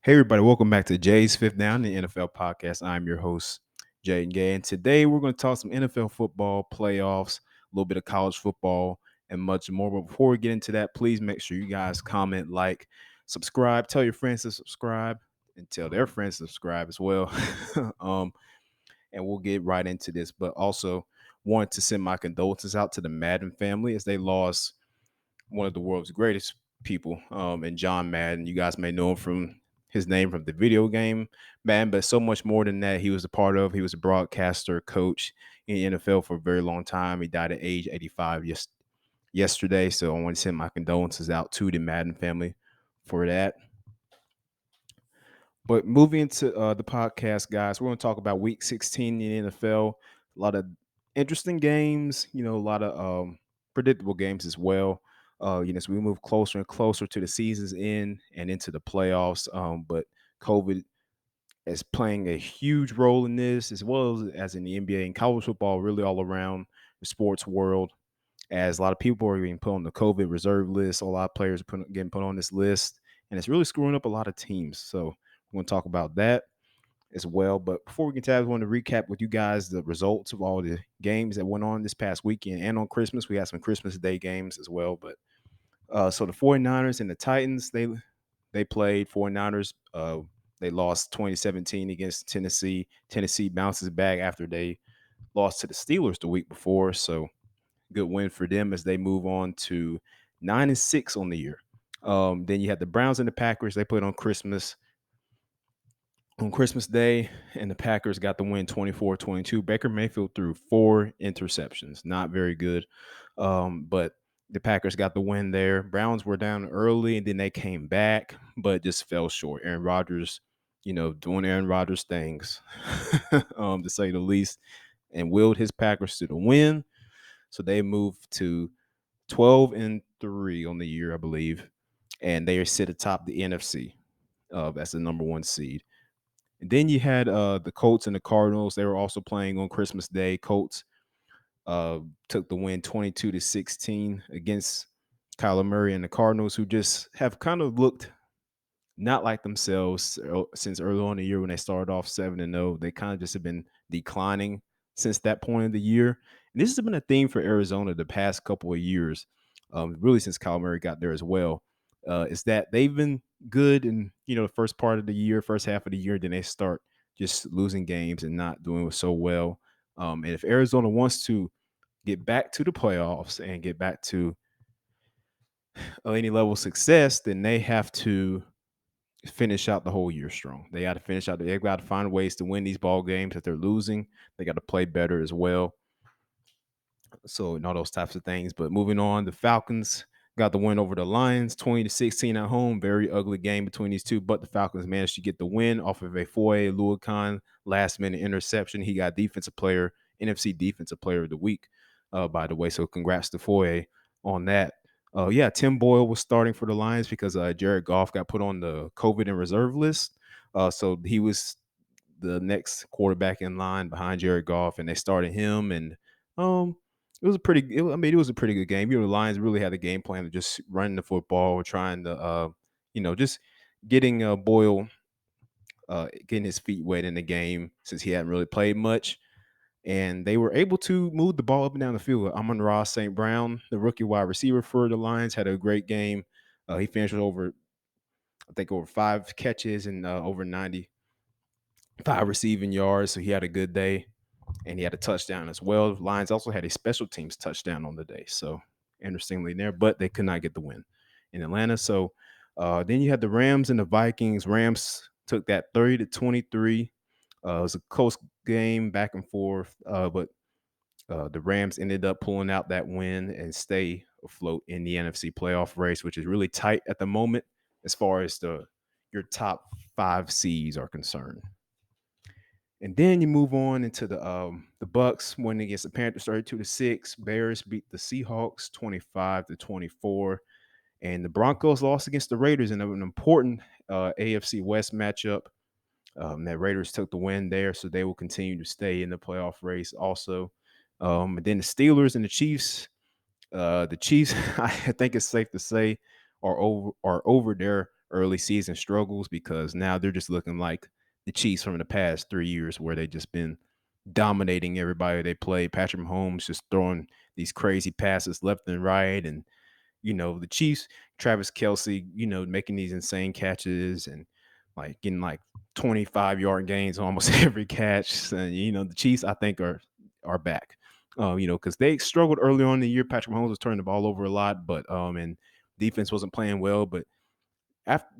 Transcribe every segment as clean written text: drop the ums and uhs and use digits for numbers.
Hey everybody, welcome back to Jay's Fifth Down, the NFL podcast. I'm your host, Jay and Gay, and today we're going to talk some NFL football, playoffs, a little bit of college football, and much more. But before we get into that, please make sure you guys comment, like, subscribe, tell your friends to subscribe, and tell their friends to subscribe as well. um, and we'll get right into this. But also wanted to send my condolences out to the Madden family as they lost one of the world's greatest people, and John Madden. You guys may know him from his name from the video game Madden, but so much more than that. He was a part of. He was a broadcaster, coach in the NFL for a very long time. He died at age 85 yesterday. So I want to send my condolences out to the Madden family for that. But moving into the podcast, guys, we're going to talk about Week 16 in the NFL. A lot of interesting games, a lot of predictable games as well. As we move closer and closer to the season's end and into the playoffs. But COVID is playing a huge role in this, as well as in the NBA and college football, really all around the sports world. As a lot of people are being put on the COVID reserve list, a lot of players are getting put on this list, and it's really screwing up a lot of teams. So we're going to talk about that as well. But before we get to that, I want to recap with you guys the results of all the games that went on this past weekend and on Christmas. We had some Christmas Day games as well. But so the 49ers and the Titans, they played 49ers. They lost 2017 against Tennessee. Tennessee bounces back after they lost to the Steelers the week before. So good win for them as they move on to 9-6 on the year. Then you had the Browns and the Packers. They played on Christmas Day, and the Packers got the win 24-22. Baker Mayfield threw 4 interceptions. Not very good. But the Packers got the win there. Browns were down early, and then they came back, but just fell short. Aaron Rodgers, doing Aaron Rodgers things, to say the least, and willed his Packers to the win. So they moved to 12-3 on the year, I believe, and they sit atop the NFC. That's the number 1 seed. And then you had the Colts and the Cardinals. They were also playing on Christmas Day. Colts took the win 22-16 against Kyler Murray and the Cardinals, who just have kind of looked not like themselves since early on in the year when they started off 7-0. They kind of just have been declining since that point of the year. And this has been a theme for Arizona the past couple of years, really since Kyler Murray got there as well, is that they've been good in, the first part of the year, first half of the year, then they start just losing games and not doing so well. And if Arizona wants to get back to the playoffs and get back to any level of success, then they have to finish out the whole year strong. They got to finish out. They've got to find ways to win these ball games that they're losing. They got to play better as well. So, and all those types of things. But moving on, the Falcons got the win over the Lions, 20-16 at home. Very ugly game between these two, but the Falcons managed to get the win off of a Foye Oluokun last-minute interception. He got NFC Defensive Player of the Week, by the way. So, congrats to Foye on that. Tim Boyle was starting for the Lions because Jared Goff got put on the COVID and reserve list. So he was the next quarterback in line behind Jared Goff, and they started him. And it was a pretty good game. The Lions really had a game plan of just running the football, trying to, just getting Boyle, getting his feet wet in the game since he hadn't really played much. And they were able to move the ball up and down the field. Amon-Ra St. Brown, the rookie wide receiver for the Lions, had a great game. He finished with over 5 catches and over 95 receiving yards. So he had a good day, and he had a touchdown as well. The Lions also had a special teams touchdown on the day. So interestingly there, but they could not get the win in Atlanta. So then you had the Rams and the Vikings. Rams took that 30-23. It was a close game, back and forth, but the Rams ended up pulling out that win and stay afloat in the NFC playoff race, which is really tight at the moment as far as your top 5 seeds are concerned. And then you move on into the Bucks winning against the Panthers 32-6. Bears beat the Seahawks 25-24. And the Broncos lost against the Raiders in an important AFC West matchup. That Raiders took the win there, so they will continue to stay in the playoff race also. And then the Steelers and the Chiefs. The Chiefs, I think it's safe to say, are over their early season struggles, because now they're just looking like the Chiefs from the past 3 years, where they just been dominating everybody they play. Patrick Mahomes just throwing these crazy passes left and right, and the Chiefs, Travis Kelsey, making these insane catches and like getting like 25-yard gains on almost every catch. And the Chiefs, I think, are back. Because they struggled early on in the year. Patrick Mahomes was turning the ball over a lot, but and defense wasn't playing well. But after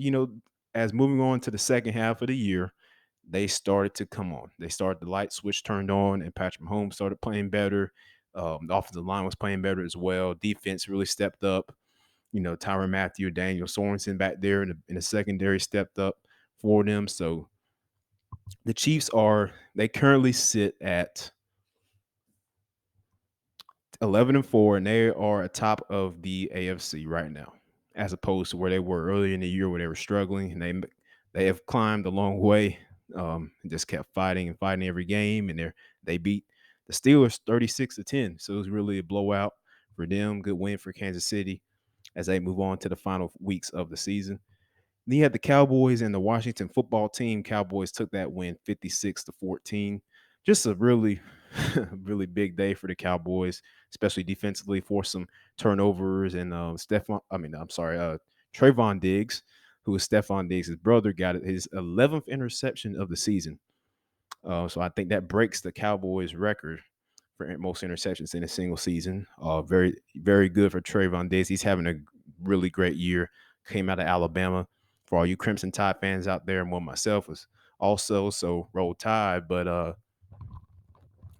as moving on to the second half of the year, they started to come on. They started, the light switch turned on, and Patrick Mahomes started playing better. The offensive line was playing better as well. Defense really stepped up. Tyrann Mathieu, Daniel Sorensen back there in the secondary stepped up for them. So the Chiefs they currently sit at 11-4, and they are atop of the AFC right now, as opposed to where they were earlier in the year, where they were struggling. And they have climbed a long way, and just kept fighting and fighting every game. And they beat the Steelers 36-10. So it was really a blowout for them. Good win for Kansas City as they move on to the final weeks of the season. Then you had the Cowboys and the Washington football team. Cowboys took that win 56-14. Just a really, really big day for the Cowboys, especially defensively, forced some turnovers. And Trayvon Diggs, who is Stephon Diggs' brother, got his 11th interception of the season. So I think that breaks the Cowboys record for most interceptions in a single season. Very, very good for Trayvon Diggs. He's having a really great year. Came out of Alabama. For all you Crimson Tide fans out there, and one myself was also, so roll Tide. But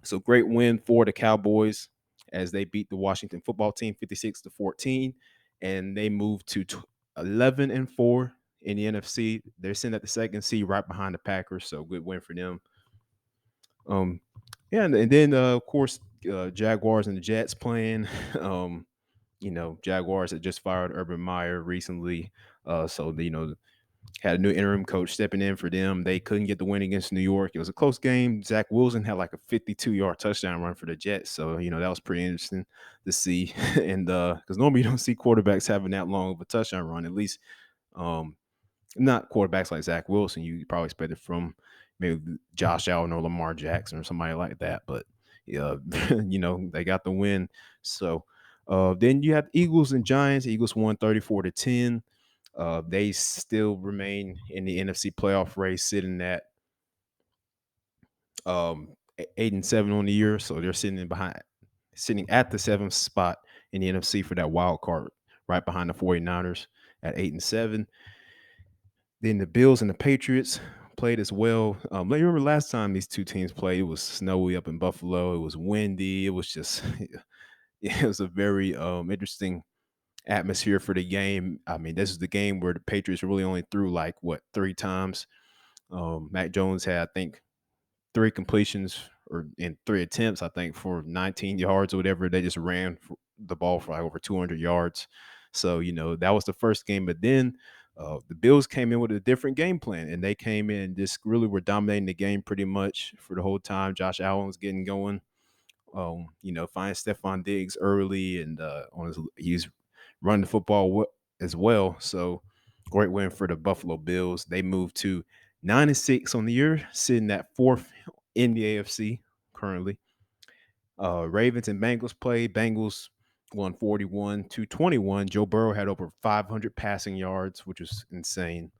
so great win for the Cowboys as they beat the Washington football team 56-14, and they moved to 11-4 in the NFC. They're sitting at the second seed, right behind the Packers. So good win for them. Yeah, and then of course, Jaguars and the Jets playing. Jaguars had just fired Urban Meyer recently, so had a new interim coach stepping in for them. They couldn't get the win against New York. It was a close game. Zach Wilson had like a 52-yard touchdown run for the Jets, so that was pretty interesting to see. And because normally you don't see quarterbacks having that long of a touchdown run, at least. Not quarterbacks like Zach Wilson. You probably expect it from maybe Josh Allen or Lamar Jackson or somebody like that. But yeah, they got the win. So then you have Eagles and Giants. Eagles won 34-10. They still remain in the NFC playoff race, sitting at 8-7 on the year. So they're sitting at the seventh spot in the NFC for that wild card, right behind the 49ers at 8-7. Then the Bills and the Patriots played as well. You remember last time these two teams played, it was snowy up in Buffalo. It was windy. It was just, it was a very interesting atmosphere for the game. I mean, this is the game where the Patriots really only threw like, 3 times. Mac Jones had, I think, 3 completions or in 3 attempts, I think, for 19 yards or whatever. They just ran the ball for like over 200 yards. So, that was the first game. But then the Bills came in with a different game plan, and they came in and just really were dominating the game pretty much for the whole time. Josh Allen was getting going. Find Stephon Diggs early, and he's running the football as well. So great win for the Buffalo Bills. They moved to 9-6 on the year, sitting at 4th in the AFC currently. Ravens and Bengals played. Bengals won 41-21. Joe Burrow had over 500 passing yards, which was insane.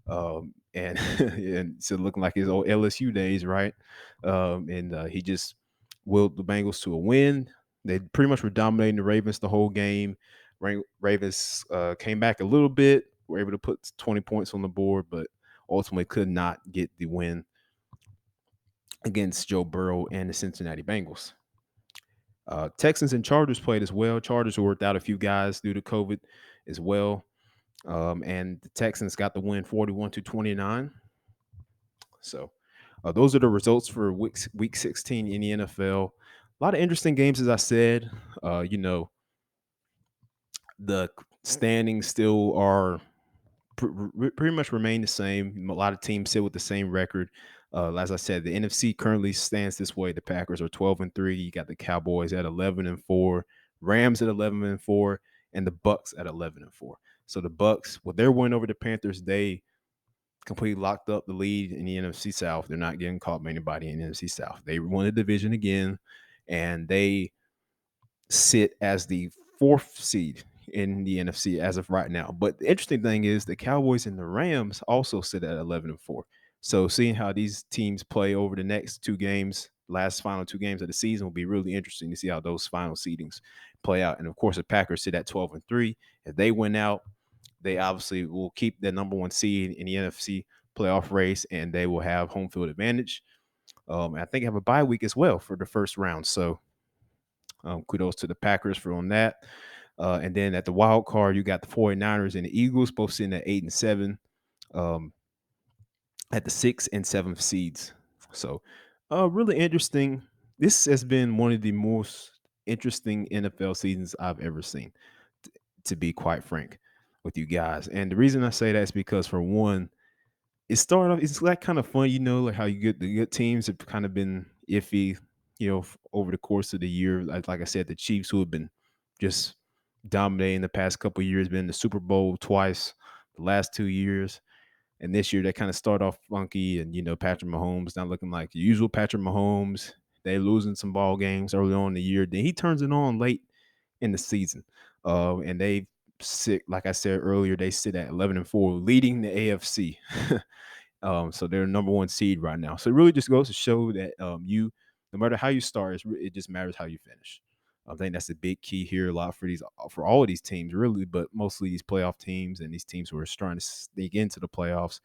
And and so looking like his old LSU days, right? And he just willed the Bengals to a win. They pretty much were dominating the Ravens the whole game. Ravens came back a little bit, were able to put 20 points on the board, but ultimately could not get the win against Joe Burrow and the Cincinnati Bengals. Texans and Chargers played as well. Chargers were without a few guys due to COVID as well. And the Texans got the win 41-29. So those are the results for week 16 in the NFL. A lot of interesting games, as I said. The standings still are pretty much remain the same. A lot of teams sit with the same record. As I said, the NFC currently stands this way. The Packers are 12-3. You got the Cowboys at 11-4, Rams at 11-4, and the Bucks at 11-4. So the Bucks, with their win over the Panthers, they completely locked up the lead in the NFC South. They're not getting caught by anybody in the NFC South. They won the division again, and they sit as the fourth seed in the NFC as of right now. But the interesting thing is the Cowboys and the Rams also sit at 11-4. So seeing how these teams play over the next two games, last final two games of the season, will be really interesting to see how those final seedings play out. And of course, the Packers sit at 12-3. If they win out, they obviously will keep the number one seed in the NFC playoff race, and they will have home field advantage. I think have a bye week as well for the first round. So kudos to the Packers for on that. And then at the wild card, you got the 49ers and the Eagles both sitting at 8-7 um, at the 6th and 7th seeds. So really interesting. This has been one of the most interesting NFL seasons I've ever seen, to be quite frank with you guys. And the reason I say that is because, for one, it started off, it's like kind of fun, like how you get the good teams have kind of been iffy, over the course of the year. Like I said, the Chiefs, who have been just dominating the past couple of years, been in the Super Bowl twice the last 2 years. And this year they kind of start off funky, and Patrick Mahomes not looking like the usual Patrick Mahomes. They losing some ball games early on in the year. Then he turns it on late in the season. And they sit, like I said earlier, they sit at 11-4, leading the AFC. So they're number one seed right now. So it really just goes to show that no matter how you start, it just matters how you finish. I think that's the big key here. A lot for all of these teams, really, but mostly these playoff teams and these teams who are trying to sneak into the playoffs.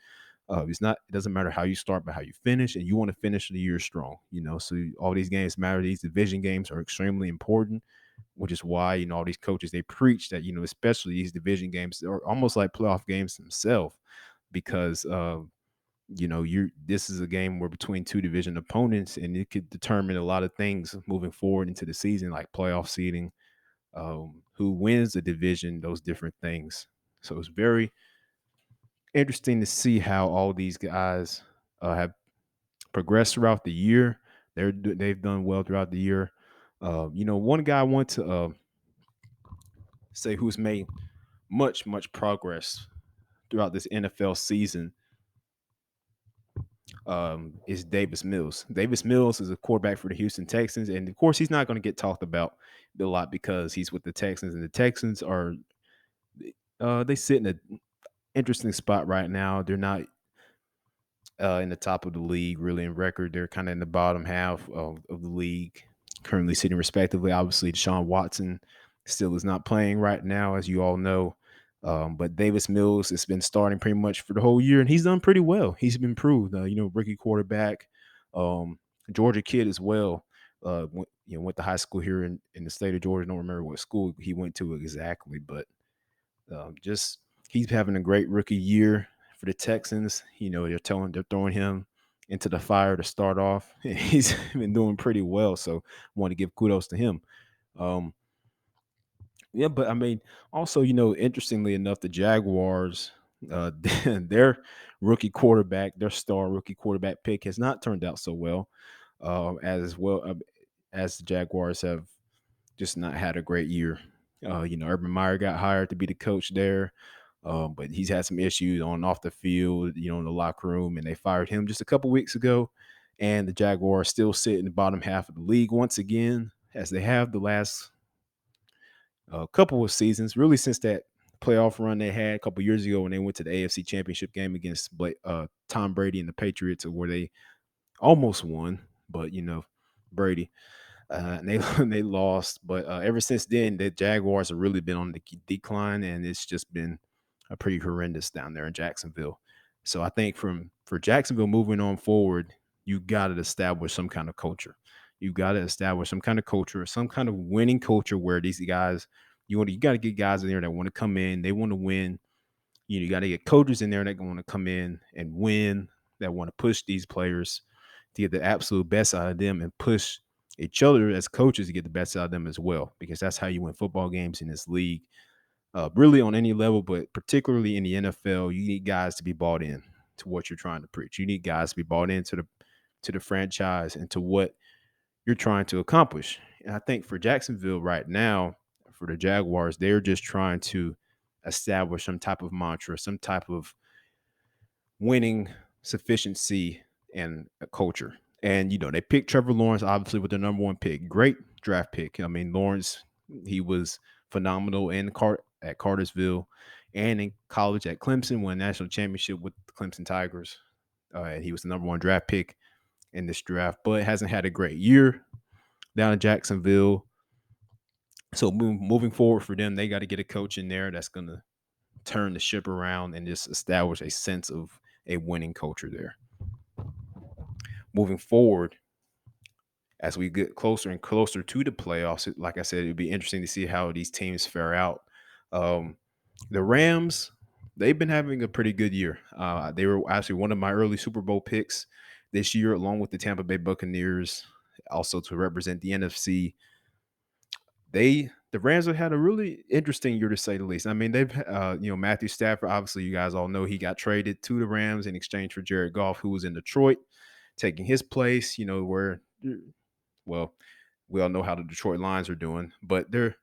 It doesn't matter how you start, but how you finish, and you want to finish the year strong. So all these games matter. These division games are extremely important, which is why all these coaches, they preach that especially these division games are almost like playoff games themselves, because this is a game where between two division opponents, and it could determine a lot of things moving forward into the season, like playoff seeding, who wins the division, those different things. So it's very interesting to see how all these guys have progressed throughout the year. They've done well throughout the year. One guy I want to say who's made much progress throughout this NFL season is Davis Mills. Davis Mills is a quarterback for the Houston Texans, and of course, he's not going to get talked about a lot because he's with the Texans, and the Texans are they sit in an interesting spot right now. They're not in the top of the league, really, in record. They're kind of in the bottom half of the league, currently sitting respectively. Obviously, Deshaun Watson still is not playing right now, as you all know. But Davis Mills has been starting pretty much for the whole year, and he's done pretty well. He's been improved, rookie quarterback, um, Georgia kid as well. Went to high school here in the state of Georgia. Don't remember what school he went to exactly, but just he's having a great rookie year for the Texans. They're throwing him into the fire to start off. And he's been doing pretty well, so I want to give kudos to him. Um, yeah, but I mean, also, interestingly enough, the Jaguars, their rookie quarterback, their star rookie quarterback pick has not turned out so well as the Jaguars have just not had a great year. Urban Meyer got hired to be the coach there, but he's had some issues on and off the field, in the locker room, and they fired him just a couple weeks ago. And the Jaguars still sit in the bottom half of the league once again, as they have the last couple of seasons, really since that playoff run they had a couple years ago when they went to the AFC Championship game against Tom Brady and the Patriots, where they almost won, but Brady. And they and they lost. But ever since then, the Jaguars have really been on the decline, and it's just been a pretty horrendous down there in Jacksonville. So I think for Jacksonville moving on forward, you got to establish some kind of culture. You got to establish some kind of culture, some kind of winning culture where these guys, you got to get guys in there that want to come in, they want to win. You got to get coaches in there that want to come in and win, that want to push these players to get the absolute best out of them and push each other as coaches to get the best out of them as well, because that's how you win football games in this league. Really on any level, but particularly in the NFL, you need guys to be bought in to what you're trying to preach. You need guys to be bought into the franchise and to what you're trying to accomplish. And I think for Jacksonville right now, for the Jaguars, they're just trying to establish some type of mantra, some type of winning sufficiency and a culture. And they picked Trevor Lawrence obviously with the number one pick. Great draft pick. I mean, Lawrence, he was phenomenal at Cartersville and in college at Clemson, won a national championship with the Clemson Tigers. And he was the number one draft pick in this draft, but hasn't had a great year down in Jacksonville. So moving forward for them, they got to get a coach in there that's going to turn the ship around and just establish a sense of a winning culture there. Moving forward, as we get closer and closer to the playoffs, like I said, it'd be interesting to see how these teams fare out. The Rams, they've been having a pretty good year. They were actually one of my early Super Bowl picks this year, along with the Tampa Bay Buccaneers, also to represent the NFC. The Rams have had a really interesting year to say the least. I mean, they've Matthew Stafford, obviously you guys all know he got traded to the Rams in exchange for Jared Goff, who was in Detroit, taking his place, well, we all know how the Detroit Lions are doing, but they're,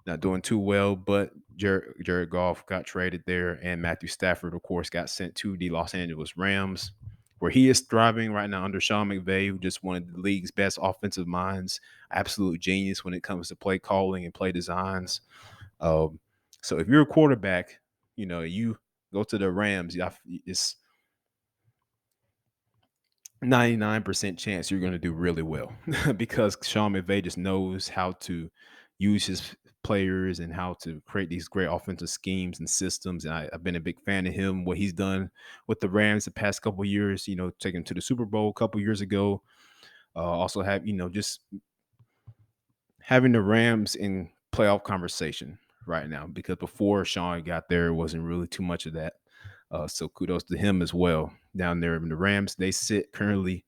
not doing too well. But Jared Goff got traded there, and Matthew Stafford, of course, got sent to the Los Angeles Rams, where he is thriving right now under Sean McVay, who just one of the league's best offensive minds, absolute genius when it comes to play calling and play designs. So if you're a quarterback, you go to the Rams, it's 99% chance you're going to do really well because Sean McVay just knows how to use his players and how to create these great offensive schemes and systems. And I've been a big fan of him, what he's done with the Rams the past couple of years, taking them to the Super Bowl a couple years ago. Also have, just having the Rams in playoff conversation right now, because before Sean got there, it wasn't really too much of that. So kudos to him as well down there in the Rams. They sit currently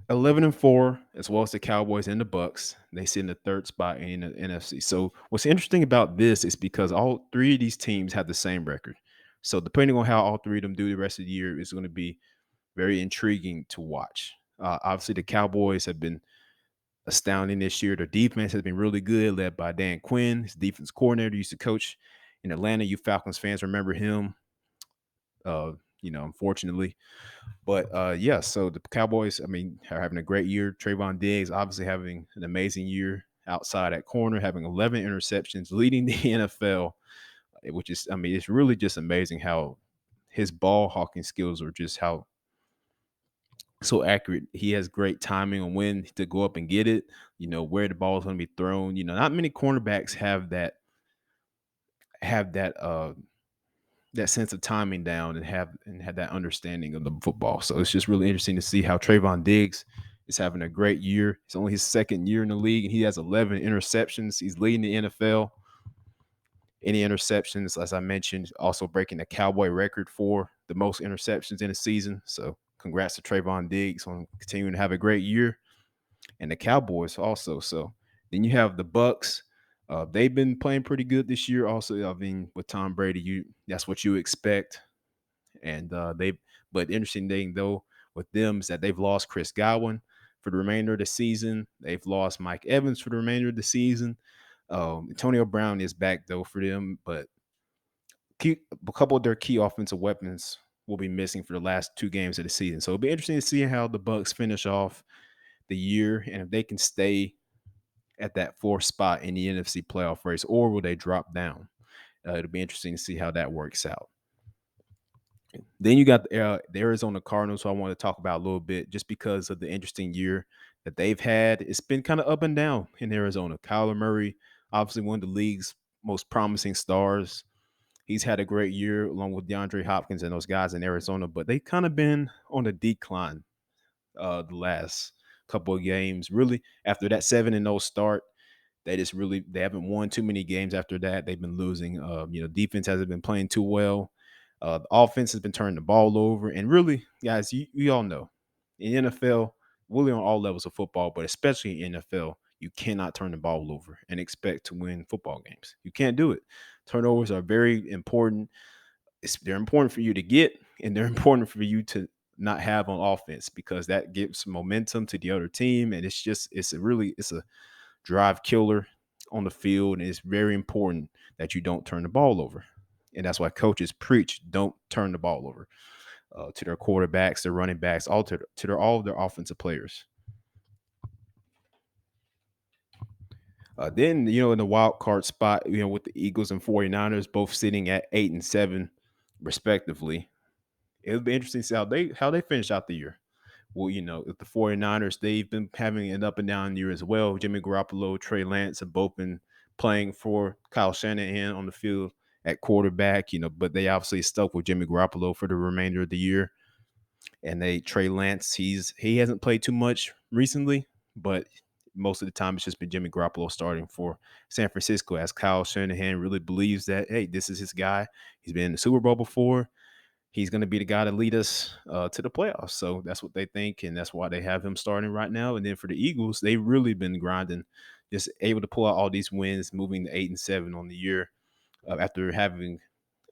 11-4, as well as the Cowboys and the Bucks. They sit in the third spot in the NFC. So what's interesting about this is because all three of these teams have the same record. So depending on how all three of them do the rest of the year, is going to be very intriguing to watch. Obviously, the Cowboys have been astounding this year. Their defense has been really good, led by Dan Quinn, his defense coordinator, used to coach in Atlanta. You Falcons fans remember him, unfortunately. But yeah, so the Cowboys, I mean, are having a great year. Trayvon Diggs obviously having an amazing year outside at corner, having 11 interceptions, leading the NFL, which is, I mean, it's really just amazing how his ball hawking skills are just how so accurate. He has great timing on when to go up and get it, where the ball is going to be thrown. Not many cornerbacks have that sense of timing down and have that understanding of the football. So it's just really interesting to see how Trayvon Diggs is having a great year. It's only his second year in the league, and he has 11 interceptions. He's leading the NFL. Any interceptions, as I mentioned, also breaking the Cowboy record for the most interceptions in a season. So congrats to Trayvon Diggs on continuing to have a great year, and the Cowboys also. So then you have the Bucks. They've been playing pretty good this year. Also, I mean, with Tom Brady, that's what you expect. And but the interesting thing though with them is that they've lost Chris Godwin for the remainder of the season. They've lost Mike Evans for the remainder of the season. Antonio Brown is back though for them, but a couple of their key offensive weapons will be missing for the last two games of the season. So it'll be interesting to see how the Bucks finish off the year and if they can stay at that fourth spot in the NFC playoff race, or will they drop down? It'll be interesting to see how that works out. Then you got the Arizona Cardinals, who I want to talk about a little bit just because of the interesting year that they've had. It's been kind of up and down in Arizona. Kyler Murray, obviously one of the league's most promising stars. He's had a great year along with DeAndre Hopkins and those guys in Arizona, but they kind of been on a decline the last couple of games. Really, after that 7-0 start, they haven't won too many games after that. They've been losing. Defense hasn't been playing too well. The offense has been turning the ball over. And really, guys, you all know in NFL, really on all levels of football, but especially in NFL, you cannot turn the ball over and expect to win football games. You can't do it. Turnovers are very important. They're important for you to get, and they're important for you to not have on offense because that gives momentum to the other team. And it's a drive killer. on the field, and it's very important that you don't turn the ball over. And that's why coaches preach don't turn the ball over to their quarterbacks, their running backs, all of their offensive players. Then, in the wild card spot, with the Eagles and 49ers both sitting at 8-7, respectively, it'll be interesting to see how they finish out the year. Well, if the 49ers, they've been having an up and down year as well. Jimmy Garoppolo, Trey Lance have both been playing for Kyle Shanahan on the field at quarterback, but they obviously stuck with Jimmy Garoppolo for the remainder of the year. And Trey Lance, he hasn't played too much recently, but most of the time it's just been Jimmy Garoppolo starting for San Francisco, as Kyle Shanahan really believes that, hey, this is his guy. He's been in the Super Bowl before. He's going to be the guy to lead us to the playoffs. So that's what they think, and that's why they have him starting right now. And then for the Eagles, they've really been grinding, just able to pull out all these wins, moving to 8-7 on the year after having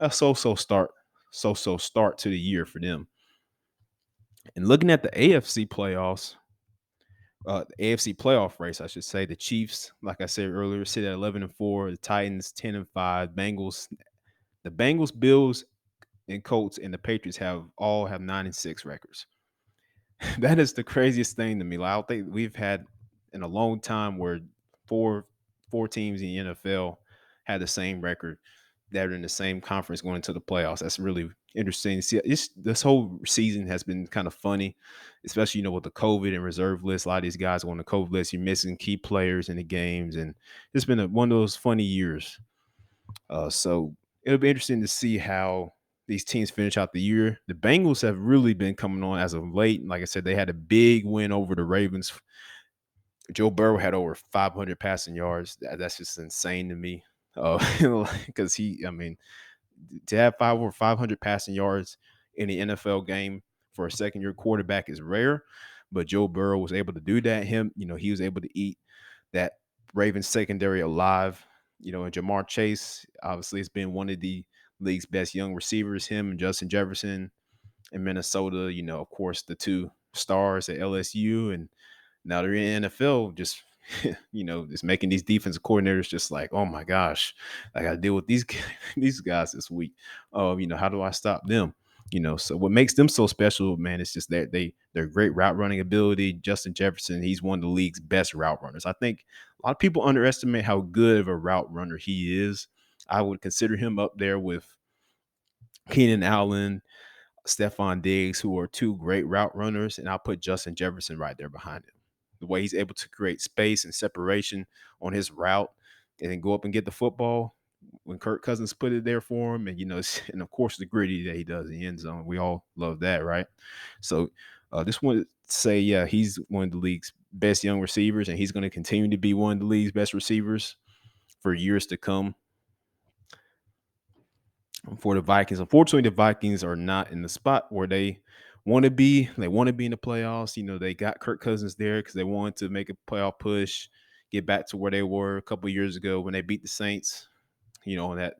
a so-so start to the year for them. And looking at the AFC playoffs, the AFC playoff race, I should say, the Chiefs, like I said earlier, sit at 11-4. The Titans 10-5. The Bengals, Bills, and Colts and the Patriots all have 9-6 records. That is the craziest thing to me. Like, I don't think we've had in a long time where four teams in the NFL had the same record that are in the same conference going into the playoffs. That's really interesting to see. This whole season has been kind of funny, especially with the COVID and reserve list. A lot of these guys on the COVID list, you're missing key players in the games, and it's been one of those funny years. So it'll be interesting to see how these teams finish out the year. The Bengals have really been coming on as of late. Like I said, they had a big win over the Ravens. Joe Burrow had over 500 passing yards. That's just insane to me. Because to have over 500 passing yards in the NFL game for a second-year quarterback is rare. But Joe Burrow was able to do that. He was able to eat that Ravens secondary alive. And Jamar Chase obviously has been one of the league's best young receivers. Him and Justin Jefferson in Minnesota. Of course, the two stars at LSU, and now they're in the NFL. Just just making these defensive coordinators just like, oh my gosh, I got to deal with these these guys this week. How do I stop them? So what makes them so special, man, is just that their great route running ability. Justin Jefferson, he's one of the league's best route runners. I think a lot of people underestimate how good of a route runner he is. I would consider him up there with Keenan Allen, Stephon Diggs, who are two great route runners, and I'll put Justin Jefferson right there behind him. The way he's able to create space and separation on his route and then go up and get the football when Kirk Cousins put it there for him. And, and of course, the gritty that he does in the end zone. We all love that, right? So just want to say, yeah, he's one of the league's best young receivers, and he's going to continue to be one of the league's best receivers for years to come. For the Vikings, unfortunately, the Vikings are not in the spot where they want to be. They want to be in the playoffs. They got Kirk Cousins there because they wanted to make a playoff push, get back to where they were a couple of years ago when they beat the Saints. That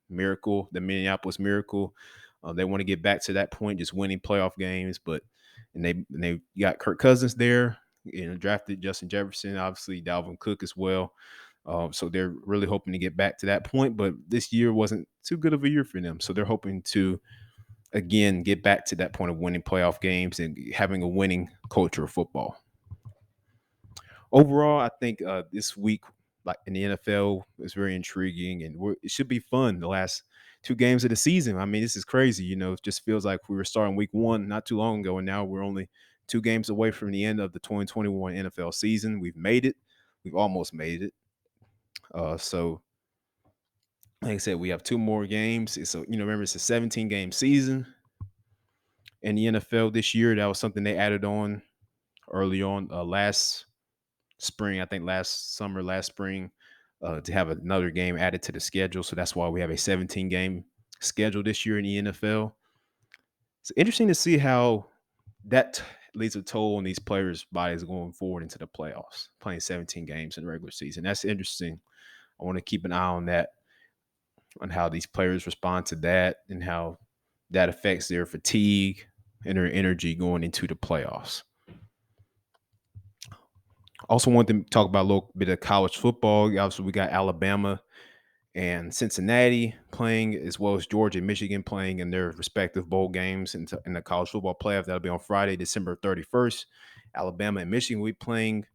miracle, the Minneapolis Miracle. They want to get back to that point, just winning playoff games. And they got Kirk Cousins there. Drafted Justin Jefferson, obviously Dalvin Cook as well. So they're really hoping to get back to that point, but this year wasn't too good of a year for them. So they're hoping to, again, get back to that point of winning playoff games and having a winning culture of football. Overall, I think this week, like in the NFL, is very intriguing, and it should be fun. The last two games of the season. This is crazy. It just feels like we were starting week one not too long ago, and now we're only 2 games away from the end of the 2021 NFL season. We've made it. We've almost made it. So like I said, we have 2 more games. So, remember, it's a 17-game season in the NFL this year. That was something they added on early on last spring, I think last spring, to have another game added to the schedule. So that's why we have a 17-game schedule this year in the NFL. It's interesting to see how that leaves a toll on these players' bodies going forward into the playoffs, playing 17 games in the regular season. That's interesting. I want to keep an eye on that, on how these players respond to that and how that affects their fatigue and their energy going into the playoffs. Also wanted to talk about a little bit of college football. Obviously, we got Alabama and Cincinnati playing, as well as Georgia and Michigan playing in their respective bowl games in the college football playoff. That'll be on Friday, December 31st. Alabama and Michigan will be playing,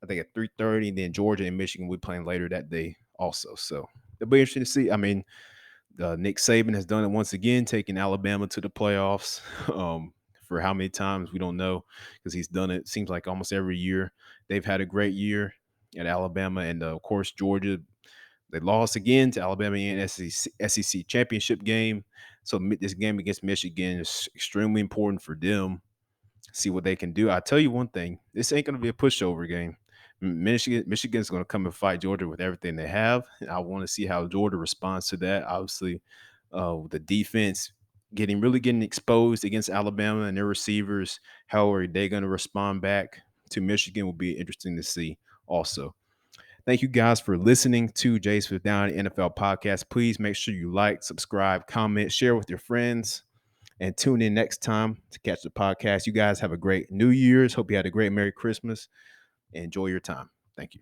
I think, at 3:30. Then Georgia and Michigan will be playing later that day also. So it'll be interesting to see. I mean, Nick Saban has done it once again, taking Alabama to the playoffs. For how many times we don't know, because he's done it. Seems like almost every year. They've had a great year at Alabama, and of course Georgia. They lost again to Alabama in SEC championship game. So this game against Michigan is extremely important for them. See what they can do. I tell you one thing: this ain't going to be a pushover game. Michigan's going to come and fight Georgia with everything they have. I want to see how Georgia responds to that. Obviously, the defense getting exposed against Alabama and their receivers. How are they going to respond back to Michigan? Will be interesting to see. Also, thank you guys for listening to Jays for Down NFL podcast. Please make sure you like, subscribe, comment, share with your friends, and tune in next time to catch the podcast. You guys have a great New Year's. Hope you had a great Merry Christmas. And enjoy your time. Thank you.